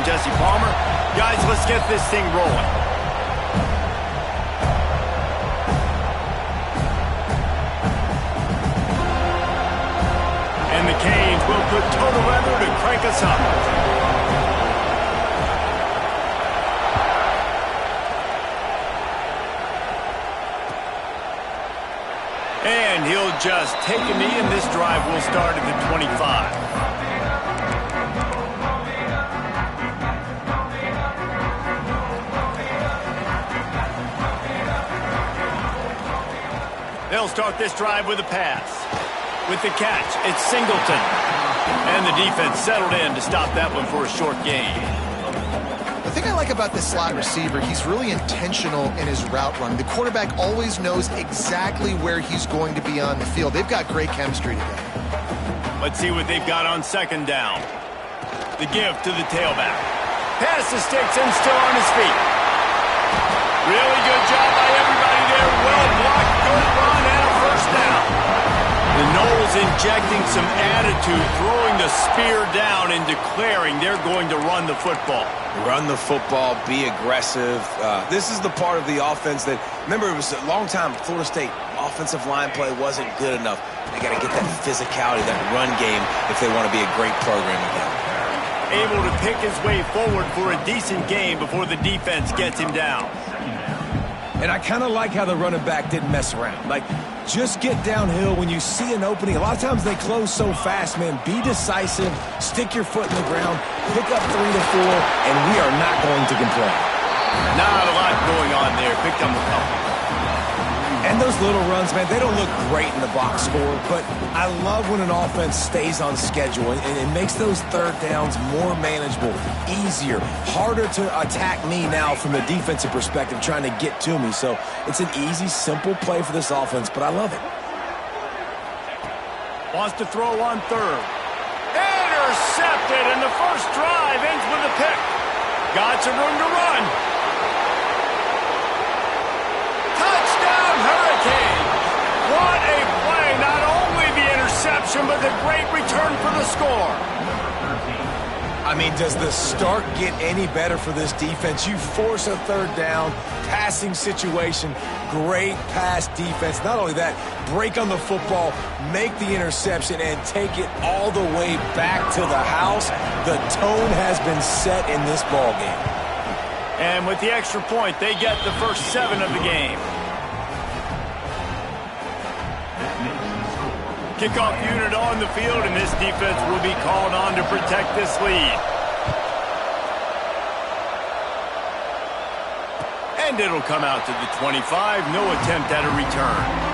Jesse Palmer. Guys, let's get this thing rolling. And the Canes will put total weather to crank us up. And he'll just take a knee, and this drive will start at the 25. They'll start this drive with a pass. With the catch, it's Singleton. And the defense settled in to stop that one for a short gain. The thing I like about this slot receiver, he's really intentional in his route run. The quarterback always knows exactly where he's going to be on the field. They've got great chemistry together. Let's see what they've got on second down. The give to the tailback. Pass the sticks and still on his feet. Really good job by everybody there. Well blocked, good run, and a first down. The Noles injecting some attitude, throwing the spear down and declaring they're going to run the football. Run the football, be aggressive. This is the part of the offense that, remember, it was a long time, Florida State offensive line play wasn't good enough. They got to get that physicality, that run game, if they want to be a great program again. Able to pick his way forward for a decent game before the defense gets him down. And I kind of like how the running back didn't mess around. Like, just get downhill when you see an opening. A lot of times they close so fast, man. Be decisive, stick your foot in the ground, pick up 3 to 4, and we are not going to complain. Not a lot going on there. Picked up a couple. And those little runs, man, they don't look great in the box score, but I love when an offense stays on schedule and it makes those third downs more manageable, easier, harder to attack me now from the defensive perspective trying to get to me. So it's an easy, simple play for this offense, but I love it. Wants to throw on third. Intercepted, and the first drive ends with a pick. Got some room to run. Touchdown, Hurricane! What a play! Not only the interception, but the great return for the score. I mean, does the start get any better for this defense? You force a third down, passing situation, great pass defense. Not only that, break on the football, make the interception, and take it all the way back to the house. The tone has been set in this ballgame. And with the extra point, they get the first 7 of the game. Kickoff unit on the field, and this defense will be called on to protect this lead. And it'll come out to the 25. No attempt at a return.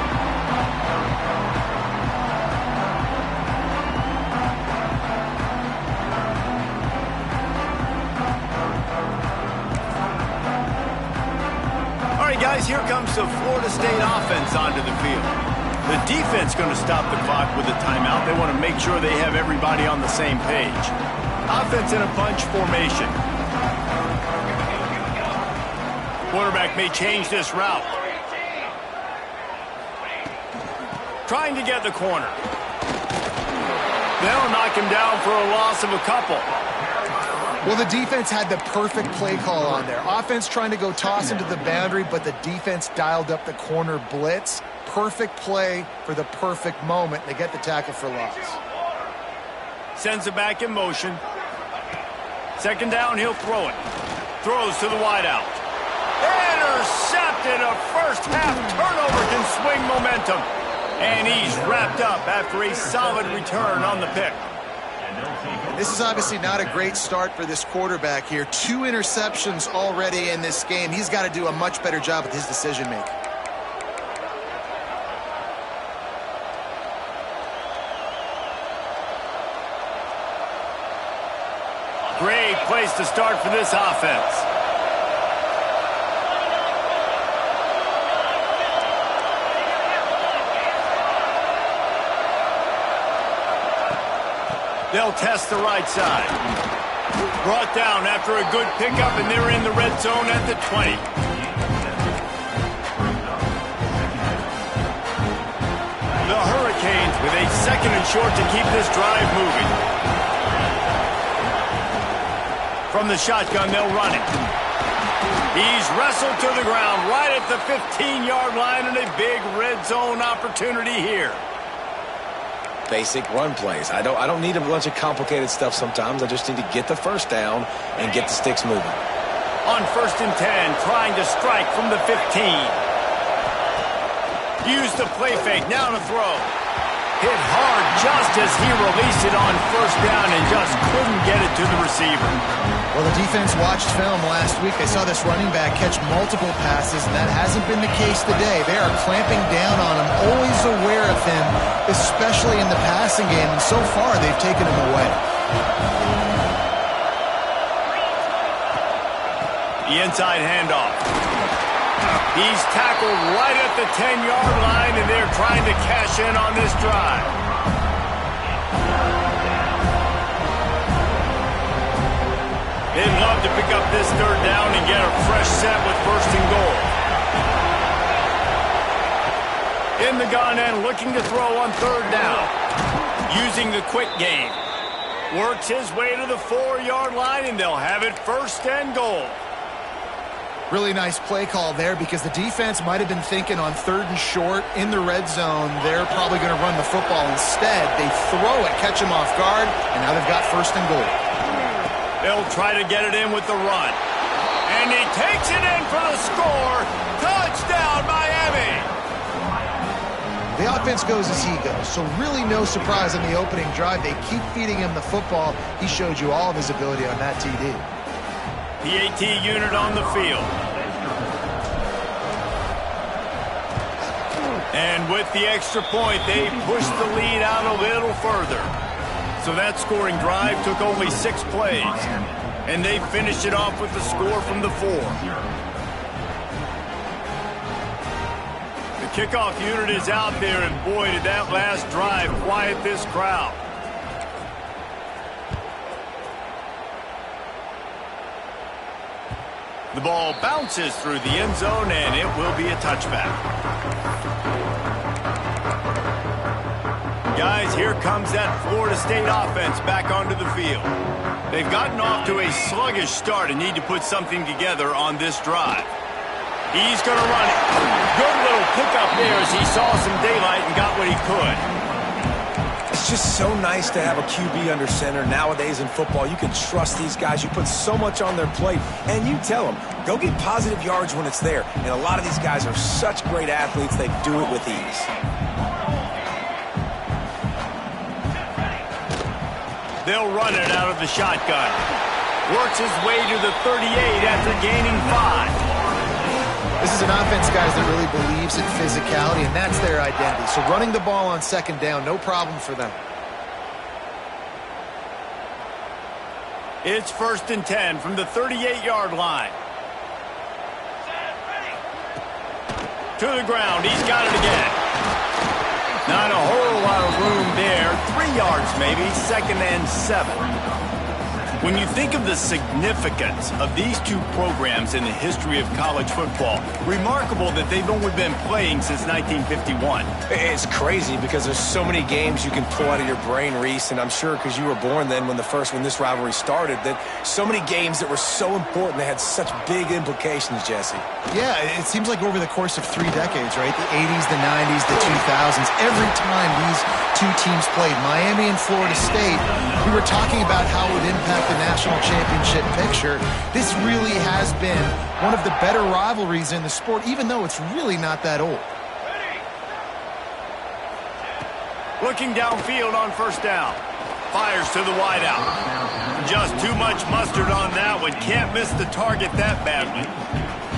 Guys, here comes the Florida State offense onto the field. The defense going to stop the clock with a timeout. They want to make sure they have everybody on the same page. Offense in a bunch formation. Quarterback may change this route. Trying to get the corner. They'll knock him down for a loss of a couple. Well, the defense had the perfect play call on there. Offense trying to go toss into the boundary, but the defense dialed up the corner blitz. Perfect play for the perfect moment. They get the tackle for loss. Sends it back in motion. Second down, he'll throw it. Throws to the wideout. Intercepted. A first half turnover can swing momentum. And he's wrapped up after a solid return on the pick. This is obviously not a great start for this quarterback here. 2 interceptions already in this game. He's got to do a much better job with his decision-making. Great place to start for this offense. They'll test the right side. Brought down after a good pickup, and they're in the red zone at the 20. The Hurricanes with a second and short to keep this drive moving. From the shotgun, they'll run it. He's wrestled to the ground right at the 15-yard line, and a big red zone opportunity here. Basic run plays. I don't need a bunch of complicated stuff sometimes. I just need to get the first down and get the sticks moving. On 1st and 10, trying to strike from the 15. Use the play fake, now to throw. Hit hard just as he released it on 1st down and just couldn't get it to the receiver. Well, the defense watched film last week. They saw this running back catch multiple passes, and that hasn't been the case today. They are clamping down on him, always aware of him, especially in the passing game, and so far they've taken him away. The inside handoff. He's tackled right at the 10-yard line, and they're trying to cash in on this drive. They'd love to pick up this 3rd down and get a fresh set with 1st and goal. In the gun and looking to throw on 3rd down. Using the quick game. Works his way to the 4-yard line, and they'll have it 1st and goal. Really nice play call there because the defense might have been thinking on 3rd and short in the red zone. They're probably going to run the football instead. They throw it, catch him off guard, and now they've got 1st and goal. They'll try to get it in with the run. And he takes it in for the score. Touchdown, Miami! The offense goes as he goes, so really no surprise on the opening drive. They keep feeding him the football. He showed you all of his ability on that TD. PAT unit on the field. And with the extra point, they push the lead out a little further. So that scoring drive took only 6 plays. And they finished it off with the score from the 4. The kickoff unit is out there, and boy, did that last drive quiet this crowd. The ball bounces through the end zone, and it will be a touchback. Guys, here comes that Florida State offense back onto the field. They've gotten off to a sluggish start and need to put something together on this drive. He's going to run it. Good little pickup there as he saw some daylight and got what he could. It's just so nice to have a QB under center. Nowadays in football, you can trust these guys. You put so much on their plate, and you tell them, go get positive yards when it's there. And a lot of these guys are such great athletes, they do it with ease. They'll run it out of the shotgun. Works his way to the 38 after gaining 5. This is an offense, guys, that really believes in physicality, and that's their identity. So running the ball on 2nd down, no problem for them. It's 1st and 10 from the 38-yard line. To the ground. He's got it again. Not a whole lot of room there. 3 yards maybe. 2nd and 7. When you think of the significance of these two programs in the history of college football, remarkable that they've only been playing since 1951. It's crazy because there's so many games you can pull out of your brain, Reese, and I'm sure because you were born then when this rivalry started, that so many games that were so important, they had such big implications, Jesse. Yeah, it seems like over the course of 3 decades, right? The 80s, the 90s, the 2000s, every time these two teams played, Miami and Florida State, we were talking about how it would impact the national championship picture. This really has been one of the better rivalries in the sport, even though it's really not that old. Looking downfield on 1st down. Fires to the wideout. Just too much mustard on that one. Can't miss the target that badly.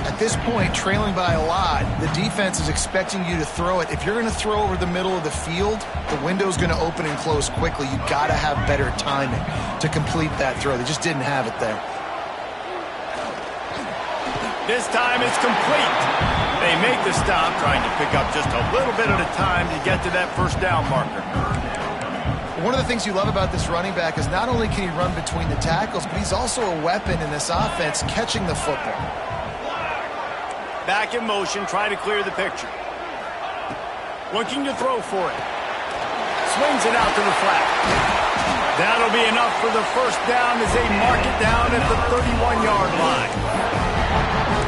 At this point, trailing by a lot, the defense is expecting you to throw it. If you're going to throw over the middle of the field, the window's going to open and close quickly. You've got to have better timing to complete that throw. They just didn't have it there. This time it's complete. They make the stop, trying to pick up just a little bit at a time to get to that 1st down marker. One of the things you love about this running back is not only can he run between the tackles, but he's also a weapon in this offense catching the football. Back in motion, trying to clear the picture. Looking to throw for it. Swings it out to the flat. That'll be enough for the first down as they mark it down at the 31-yard line.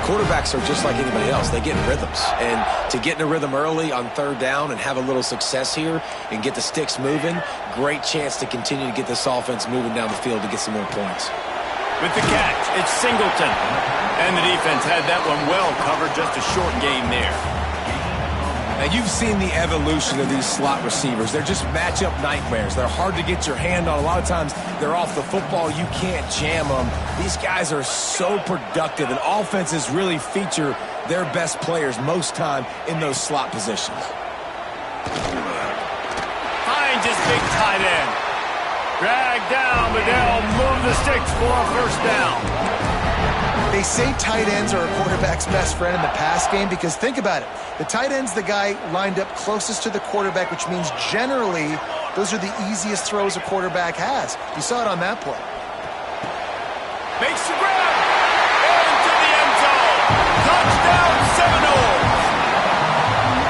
Quarterbacks are just like anybody else. They get in rhythms. And to get in a rhythm early on third down and have a little success here and get the sticks moving, great chance to continue to get this offense moving down the field to get some more points. With the catch, it's Singleton. And the defense had that one well covered, just a short gain there. Now, you've seen the evolution of these slot receivers. They're just matchup nightmares. They're hard to get your hand on. A lot of times, they're off the football. You can't jam them. These guys are so productive, and offenses really feature their best players most time in those slot positions. Finds his big tight end. Dragged down, but they'll move the sticks for a first down. They say tight ends are a quarterback's best friend in the pass game because think about it. The tight end's the guy lined up closest to the quarterback, which means generally those are the easiest throws a quarterback has. You saw it on that play. Makes the grab. Into the end zone. Touchdown Seminoles.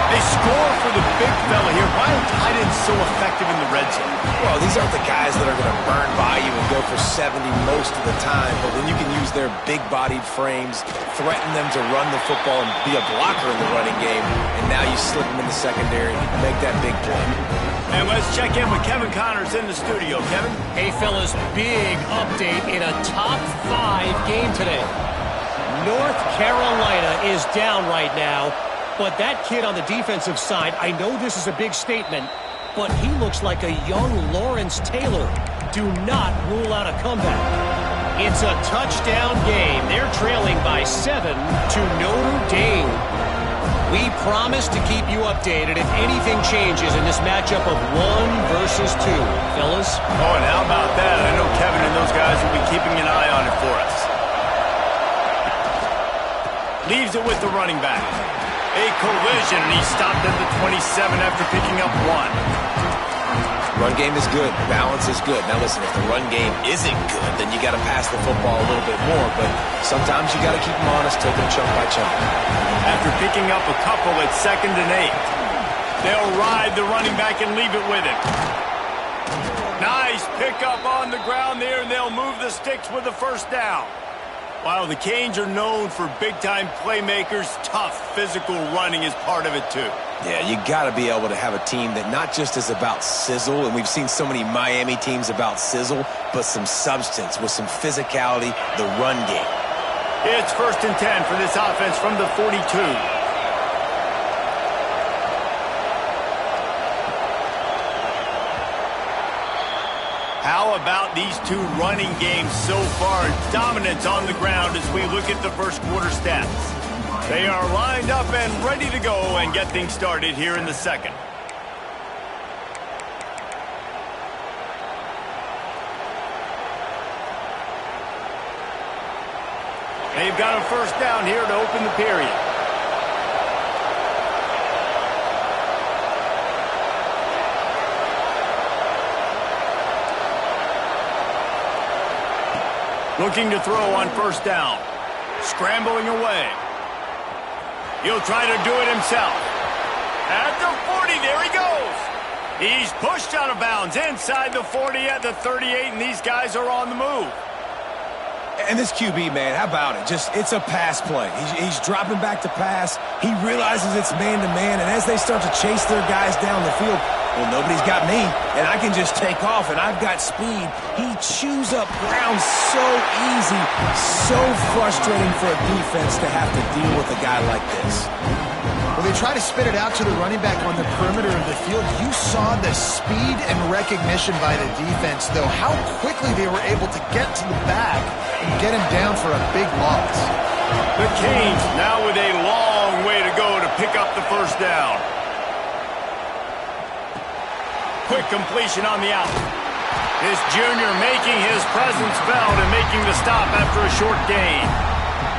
They score for the big fella here. Why are tight ends so effective in the red zone? Well, these aren't the guys that are going to burn by you and go for 70 most of the time, but when you can use their big-bodied frames, threaten them to run the football and be a blocker in the running game, and now you slip them in the secondary and make that big play. And let's check in with Kevin Connors in the studio. Kevin? Hey, fellas, big update in a top 5 game today. North Carolina is down right now, but that kid on the defensive side, I know this is a big statement, but he looks like a young Lawrence Taylor. Do not rule out a comeback. It's a touchdown game. They're trailing by 7 to Notre Dame. We promise to keep you updated if anything changes in this matchup of 1 versus 2. Fellas? Oh, and how about that? I know Kevin and those guys will be keeping an eye on it for us. Leaves it with the running back. A collision, and he stopped at the 27 after picking up 1. Run game is good. Balance is good. Now listen, if the run game isn't good, then you got to pass the football a little bit more. But sometimes you got to keep them honest, take them chunk by chunk. After picking up a couple at 2nd and 8, they'll ride the running back and leave it with him. Nice pickup on the ground there, and they'll move the sticks with the first down. While the Canes are known for big-time playmakers, tough physical running is part of it too. Yeah, you got to be able to have a team that not just is about sizzle, and we've seen so many Miami teams about sizzle, but some substance with some physicality, the run game. It's 1st and 10 for this offense from the 42. How about these two running games so far? Dominance on the ground as we look at the first quarter stats. They are lined up and ready to go and get things started here in the second. They've got a first down here to open the period. Looking to throw on first down. Scrambling away. He'll try to do it himself. At the 40, there he goes. He's pushed out of bounds inside the 40 at the 38, and these guys are on the move. And this QB, man, how about it? It's a pass play. He's dropping back to pass. He realizes it's man-to-man, and as they start to chase their guys down the field, well, nobody's got me, and I can just take off, and I've got speed. He chews up ground so easy, so frustrating for a defense to have to deal with a guy like this. Well, they try to spit it out to the running back on the perimeter of the field. You saw the speed and recognition by the defense, though, how quickly they were able to get to the back and get him down for a big loss. The Canes now with a long way to go to pick up the first down. Quick completion on the out. This junior making his presence felt and making the stop after a short gain.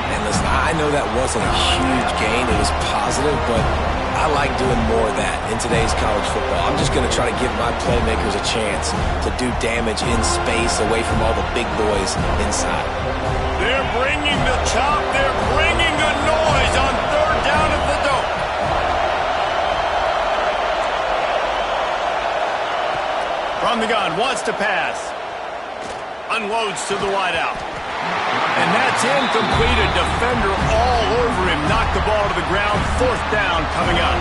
And listen, I know that wasn't a huge gain. It was positive, but I like doing more of that in today's college football. I'm just going to try to give my playmakers a chance to do damage in space away from all the big boys inside. They're bringing the chop. They're bringing the noise on third down at the dope. From the gun, wants to pass. Unloads to the wideout. And that's incomplete. A defender all over him. Knocked the ball to the ground. 4th down coming up.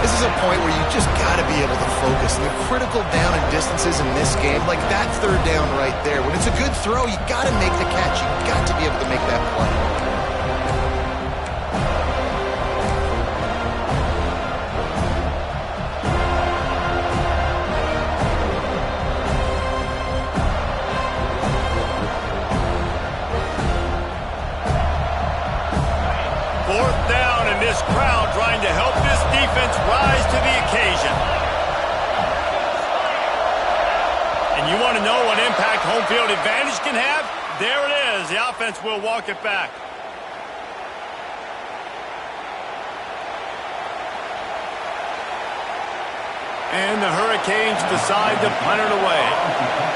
This is a point where you just got to be able to focus. The critical down and distances in this game, like that 3rd down right there. When it's a good throw, you got to make the catch. You got to be able to make that play. 4th down, and this crowd trying to help this defense rise to the occasion. And you want to know what impact home field advantage can have? There it is. The offense will walk it back. And the Hurricanes decide to punt it away.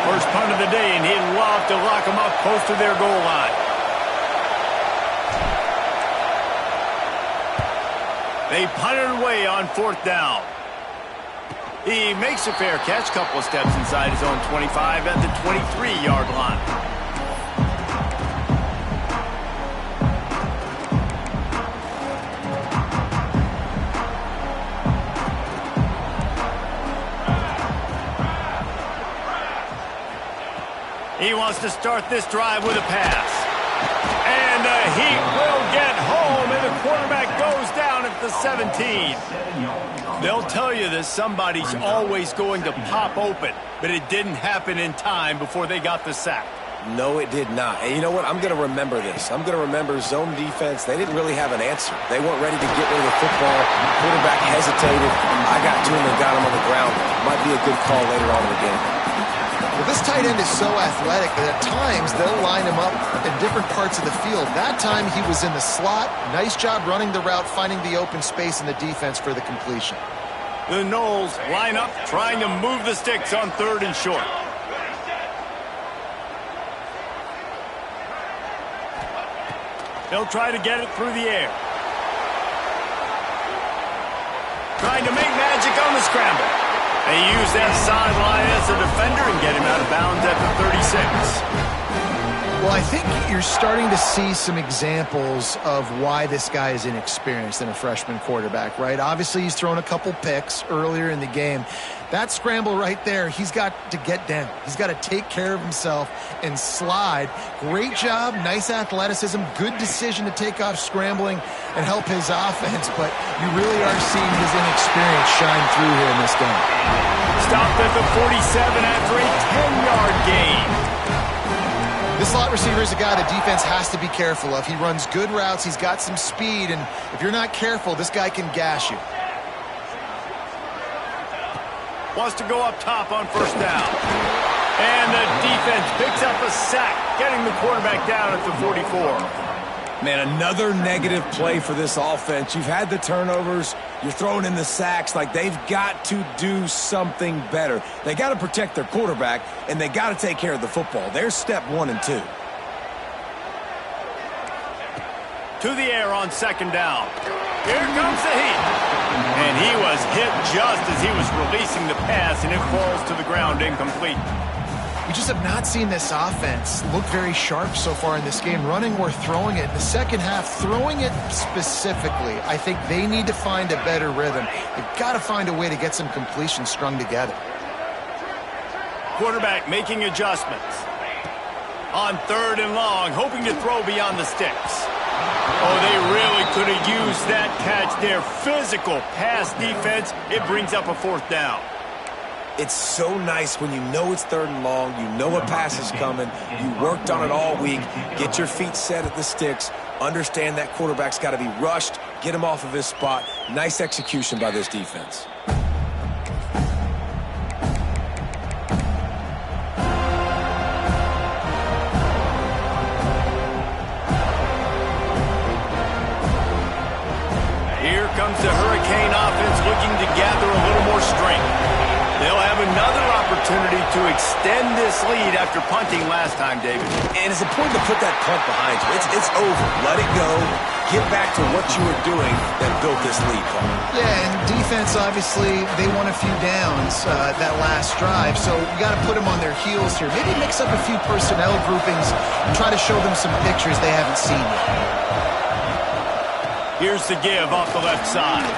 First punt of the day, and he'd love to lock them up close to their goal line. They punt it away on 4th down. He makes a fair catch, couple of steps inside his own 25 at the 23-yard line. He wants to start this drive with a pass. And the Heat will get home, and the quarterback goes down at the 17. They'll tell you that somebody's always going to pop open, but it didn't happen in time before they got the sack. No, it did not. And you know what? I'm going to remember this. I'm going to remember zone defense. They didn't really have an answer. They weren't ready to get rid of the football. The quarterback hesitated. I got to him and got him on the ground. Might be a good call later on in the game. Well, this tight end is so athletic that at times they'll line him up in different parts of the field. That time he was in the slot. Nice job running the route, finding the open space in the defense for the completion. The Noles line up, trying to move the sticks on 3rd and short. They'll try to get it through the air. Trying to make magic on the scramble. They use that sideline as a defender and get him out of bounds at the 36. Well, I think you're starting to see some examples of why this guy is inexperienced in a freshman quarterback, right? Obviously, he's thrown a couple picks earlier in the game. That scramble right there, he's got to get down. He's got to take care of himself and slide. Great job, nice athleticism, good decision to take off scrambling and help his offense, but you really are seeing his inexperience shine through here in this game. Stopped at the 47 after a 10-yard gain. This slot receiver is a guy the defense has to be careful of. He runs good routes, he's got some speed, and if you're not careful, this guy can gash you. Wants to go up top on 1st down. And the defense picks up a sack, getting the quarterback down at the 44. Man, another negative play for this offense. You've had the turnovers. You're throwing in the sacks. Like, they've got to do something better. They got to protect their quarterback, and they got to take care of the football. There's step 1 and 2. To the air on 2nd down. Here comes the Heat. And he was hit just as he was releasing the pass, and it falls to the ground incomplete. We just have not seen this offense look very sharp so far in this game, running or throwing it. In the second half, throwing it specifically, I think they need to find a better rhythm. They've got to find a way to get some completions strung together. Quarterback making adjustments. On 3rd and long, hoping to throw beyond the sticks. Oh, they really could have used that catch there. Physical pass defense. It brings up a 4th down. It's so nice when you know it's 3rd and long, you know a pass is coming, you worked on it all week, get your feet set at the sticks, understand that quarterback's got to be rushed, get him off of his spot. Nice execution by this defense. Here comes the Hurricane offense looking to gather a little more strength. They'll have another opportunity opportunity to extend this lead after punting last time, David. And it's important to put that punt behind you. It's over. Let it go. Get back to what you were doing that built this lead, Paul. Yeah, and defense, obviously, they won a few downs that last drive, so you got to put them on their heels here. Maybe mix up a few personnel groupings and try to show them some pictures they haven't seen yet. Here's the give off the left side.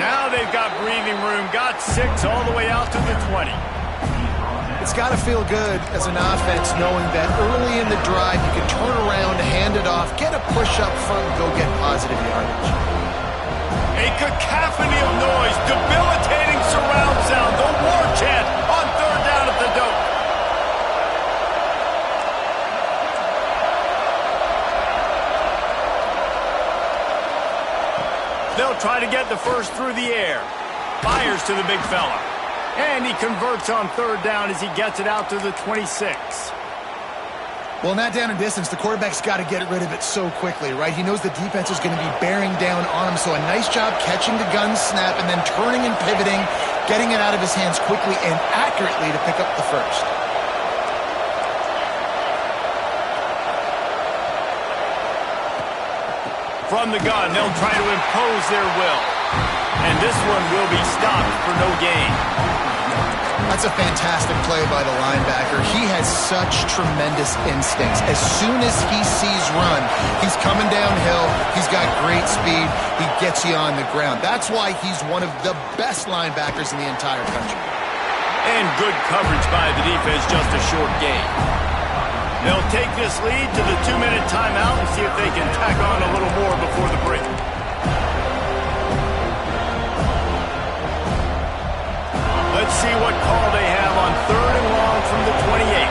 Now they've got breathing room, got 6 all the way out to the 20. It's got to feel good as an offense knowing that early in the drive you can turn around, hand it off, get a push up front, and go get positive yardage. A cacophony of noise, debilitating surround sound, the war chant on third down at the dope. They'll try to get the first through the air. Fires to the big fella. And he converts on third down as he gets it out to the 26. Well, in that down and distance, the quarterback's got to get rid of it so quickly, right? He knows the defense is going to be bearing down on him, so a nice job catching the gun snap and then turning and pivoting, getting it out of his hands quickly and accurately to pick up the first. From the gun, they'll try to impose their will. And this one will be stopped for no gain. That's a fantastic play by the linebacker. He has such tremendous instincts. As soon as he sees run, he's coming downhill. He's got great speed. He gets you on the ground. That's why he's one of the best linebackers in the entire country. And good coverage by the defense, just a short gain. They'll take this lead to the 2-minute timeout and see if they can tack on a little more before the break. Let's see what call they have on third and long from the 28.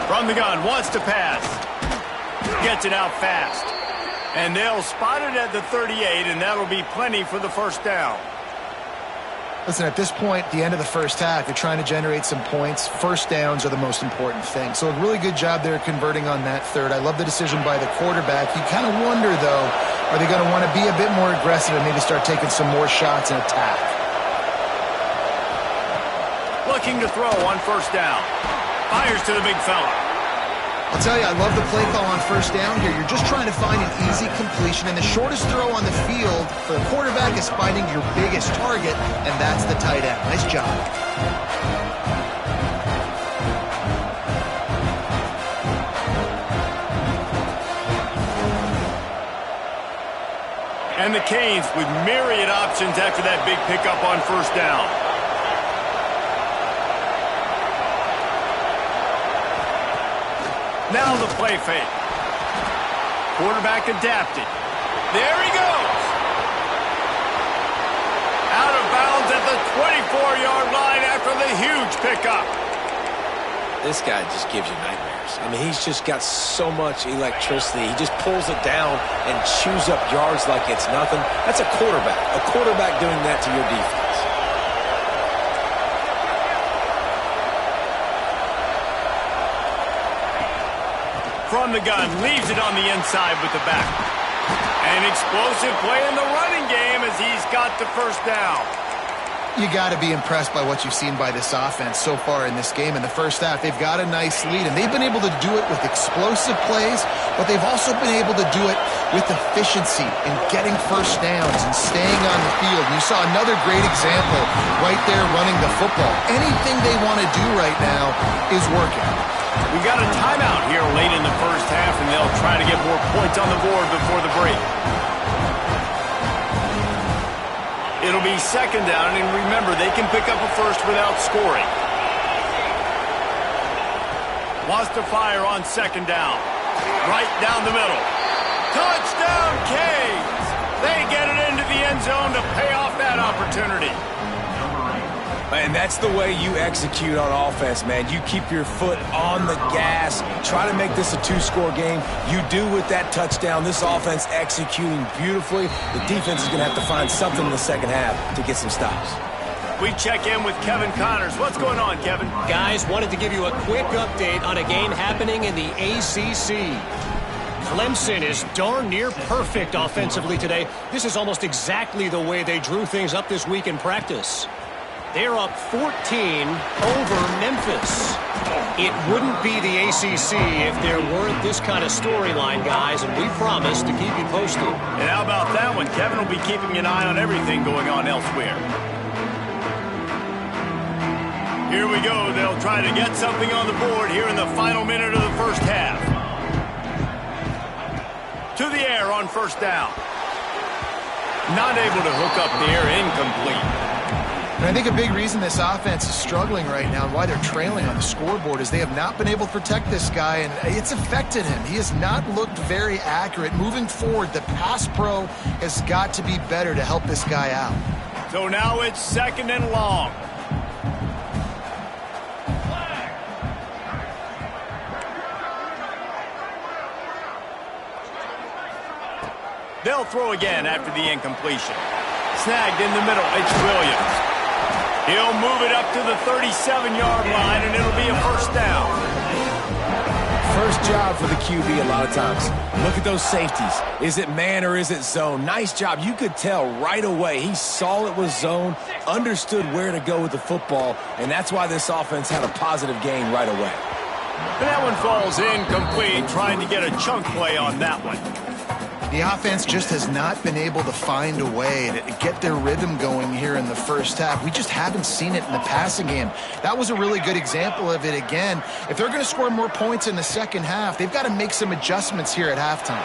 From the gun, wants to pass. Gets it out fast. And they'll spot it at the 38, and that'll be plenty for the first down. Listen, at this point, the end of the first half, they're trying to generate some points. First downs are the most important thing. So a really good job there converting on that third. I love the decision by the quarterback. You kind of wonder, though, are they going to want to be a bit more aggressive and maybe start taking some more shots and attack? Looking to throw on first down. Fires to the big fella. I'll tell you, I love the play call on first down here. You're just trying to find an easy completion, and the shortest throw on the field for the quarterback is finding your biggest target, and that's the tight end. Nice job. And the Canes with myriad options after that big pickup on first down. Now the play fake. Quarterback adapted. There he goes. Out of bounds at the 24-yard line after the huge pickup. This guy just gives you nightmares. I mean, he's just got so much electricity. He just pulls it down and chews up yards like it's nothing. That's a quarterback. A quarterback doing that to your defense. From the gun, leaves it on the inside with the back. An explosive play in the running game as he's got the first down. You got to be impressed by what you've seen by this offense so far in this game. In the first half, they've got a nice lead, and they've been able to do it with explosive plays, but they've also been able to do it with efficiency and getting first downs and staying on the field. And you saw another great example right there running the football. Anything they want to do right now is working. We've got a timeout here late in the first half, and they'll try to get more points on the board before the break. It'll be second down, and remember, they can pick up a first without scoring. Wants to fire on second down. Right down the middle. Touchdown, Canes! They get it into the end zone to pay off that opportunity. And that's the way you execute on offense, man. You keep your foot on the gas. Try to make this a two-score game. You do with that touchdown. This offense executing beautifully. The defense is going to have to find something in the second half to get some stops. We check in with Kevin Connors. What's going on, Kevin? Guys, wanted to give you a quick update on a game happening in the ACC. Clemson is darn near perfect offensively today. This is almost exactly the way they drew things up this week in practice. They're up 14 over Memphis. It wouldn't be the ACC if there weren't this kind of storyline, guys, and we promise to keep you posted. And how about that one? Kevin will be keeping an eye on everything going on elsewhere. Here we go. They'll try to get something on the board here in the final minute of the first half. To the air on first down. Not able to hook up there, incomplete. And I think a big reason this offense is struggling right now and why they're trailing on the scoreboard is they have not been able to protect this guy, and it's affected him. He has not looked very accurate. Moving forward, the pass pro has got to be better to help this guy out. So now it's second and long. They'll throw again after the incompletion. Snagged in the middle, it's Williams. He'll move it up to the 37-yard line, and it'll be a first down. First job for the QB a lot of times. Look at those safeties. Is it man or is it zone? Nice job. You could tell right away. He saw it was zone, understood where to go with the football, and that's why this offense had a positive gain right away. And that one falls incomplete, trying to get a chunk play on that one. The offense just has not been able to find a way to get their rhythm going here in the first half. We just haven't seen it in the passing game. That was a really good example of it again. If they're going to score more points in the second half, they've got to make some adjustments here at halftime.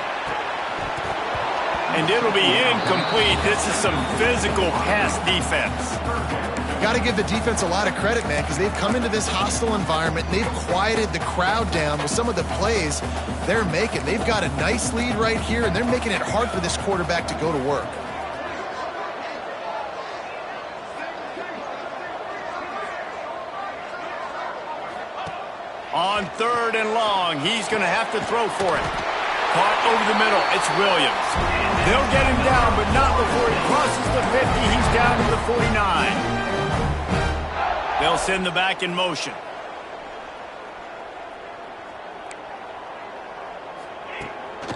And it'll be incomplete. This is some physical pass defense. Got to give the defense a lot of credit, man, because they've come into this hostile environment and they've quieted the crowd down with some of the plays they're making. They've got a nice lead right here, and they're making it hard for this quarterback to go to work. On third and long, he's going to have to throw for it. Caught over the middle, it's Williams. They'll get him down, but not before he crosses the 50. He's down to the 49. They'll send the back in motion.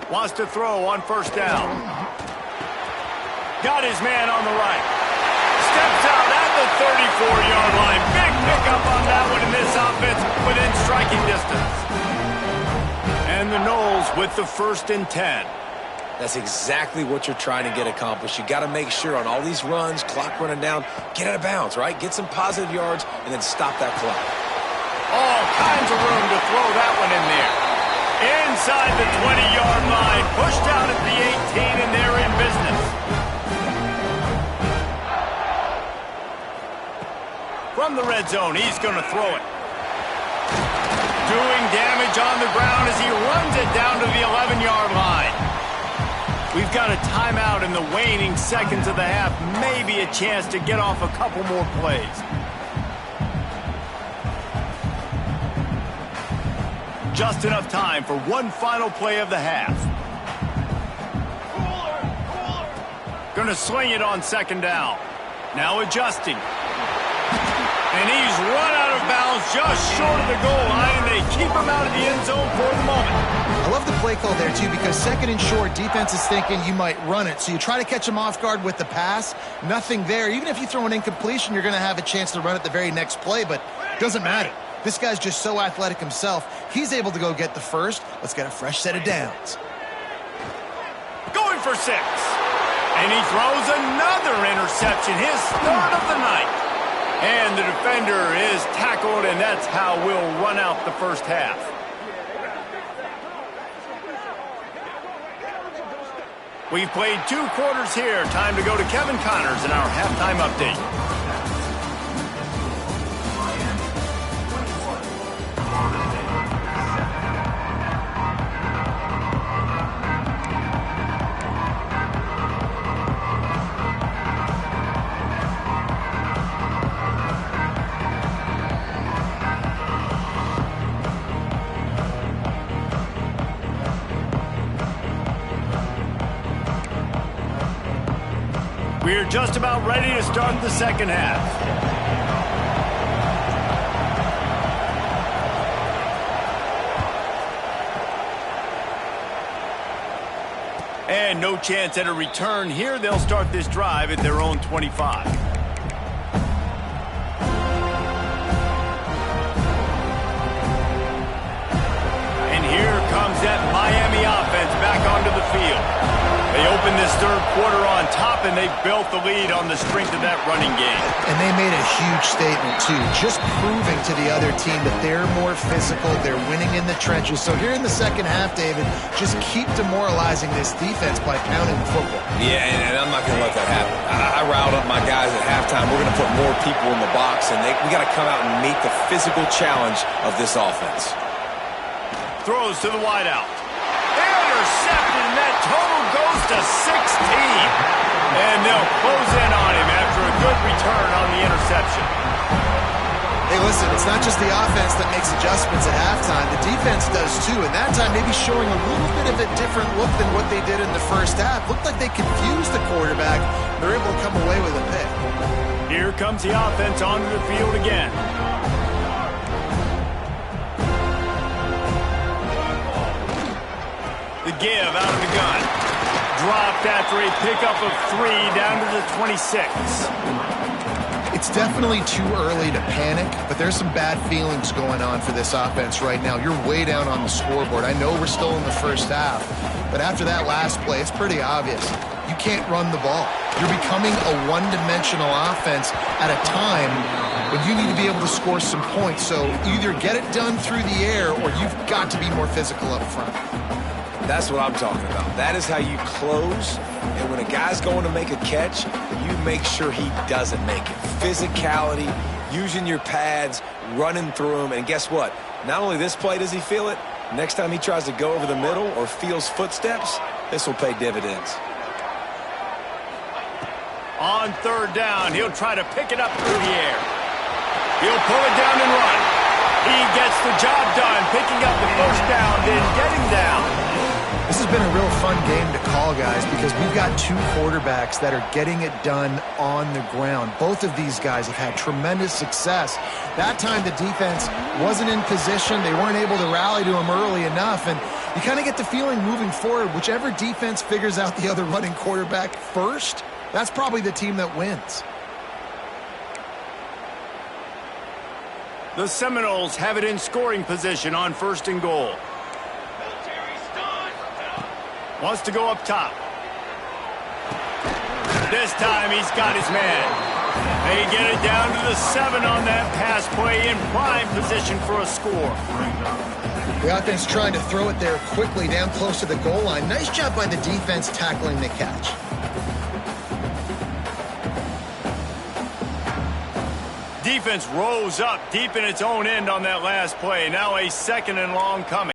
Wants to throw on first down. Got his man on the right. Steps out at the 34-yard line. Big pickup on that one in this offense within striking distance. And the Noles with the 1st and 10. That's exactly what you're trying to get accomplished. You got to make sure on all these runs, clock running down, get out of bounds, right? Get some positive yards and then stop that clock. All kinds of room to throw that one in there. Inside the 20-yard line, pushed out at the 18, and they're in business. From the red zone, he's going to throw it. Doing damage on the ground as he runs it down to the 11-yard line. We've got a timeout in the waning seconds of the half. Maybe a chance to get off a couple more plays. Just enough time for one final play of the half. Gonna sling it on second down. Now adjusting. And he's run out of bounds just short of the goal line, and they keep him out of the end zone for the moment. I love the play call there, too, because second and short, defense is thinking you might run it. So you try to catch him off guard with the pass. Nothing there. Even if you throw an incompletion, you're going to have a chance to run it the very next play, but it doesn't matter. This guy's just so athletic himself. He's able to go get the first. Let's get a fresh set of downs. Going for 6. And he throws another interception, his third of the night. And the defender is tackled, and that's how we'll run out the first half. We've played 2 quarters here. Time to go to Kevin Connors in our halftime update. We're just about ready to start the second half. And no chance at a return here. They'll start this drive at their own 25. And here comes that Miami offense back onto the field. They opened this third quarter on top, and they built the lead on the strength of that running game. And they made a huge statement, too, just proving to the other team that they're more physical, they're winning in the trenches. So here in the second half, David, just keep demoralizing this defense by pounding the football. Yeah, and I'm not going to let that happen. I riled up my guys at halftime. We're going to put more people in the box, and we got to come out and meet the physical challenge of this offense. Throws to the wideout. Intercepted, and that total goes to 16. And they'll close in on him after a good return on the interception. Hey, listen, it's not just the offense that makes adjustments at halftime. The defense does, too, and that time maybe showing a little bit of a different look than what they did in the first half. Looked like they confused the quarterback. They're able to come away with a pick. Here comes the offense onto the field again. The give out of the gun. Dropped after a pickup of 3 down to the 26. It's definitely too early to panic, but there's some bad feelings going on for this offense right now. You're way down on the scoreboard. I know we're still in the first half, but after that last play, it's pretty obvious. You can't run the ball. You're becoming a one-dimensional offense at a time when you need to be able to score some points. So either get it done through the air or you've got to be more physical up front. That's what I'm talking about. That is how you close. And when a guy's going to make a catch, you make sure he doesn't make it. Physicality, using your pads, running through them. And guess what? Not only this play does he feel it, next time he tries to go over the middle or feels footsteps, this will pay dividends. On third down, he'll try to pick it up through the air. He'll pull it down and run. He gets the job done, picking up the first down, then getting down. This has been a real fun game to call, guys, because we've got two quarterbacks that are getting it done on the ground. Both of these guys have had tremendous success. That time the defense wasn't in position. They weren't able to rally to him early enough, and you kind of get the feeling moving forward, whichever defense figures out the other running quarterback first, that's probably the team that wins. The Seminoles have it in scoring position on first and goal. Wants to go up top. This time he's got his man. They get it down to the 7 on that pass play in prime position for a score. The offense trying to throw it there quickly down close to the goal line. Nice job by the defense tackling the catch. Defense rose up deep in its own end on that last play. Now a second and long coming.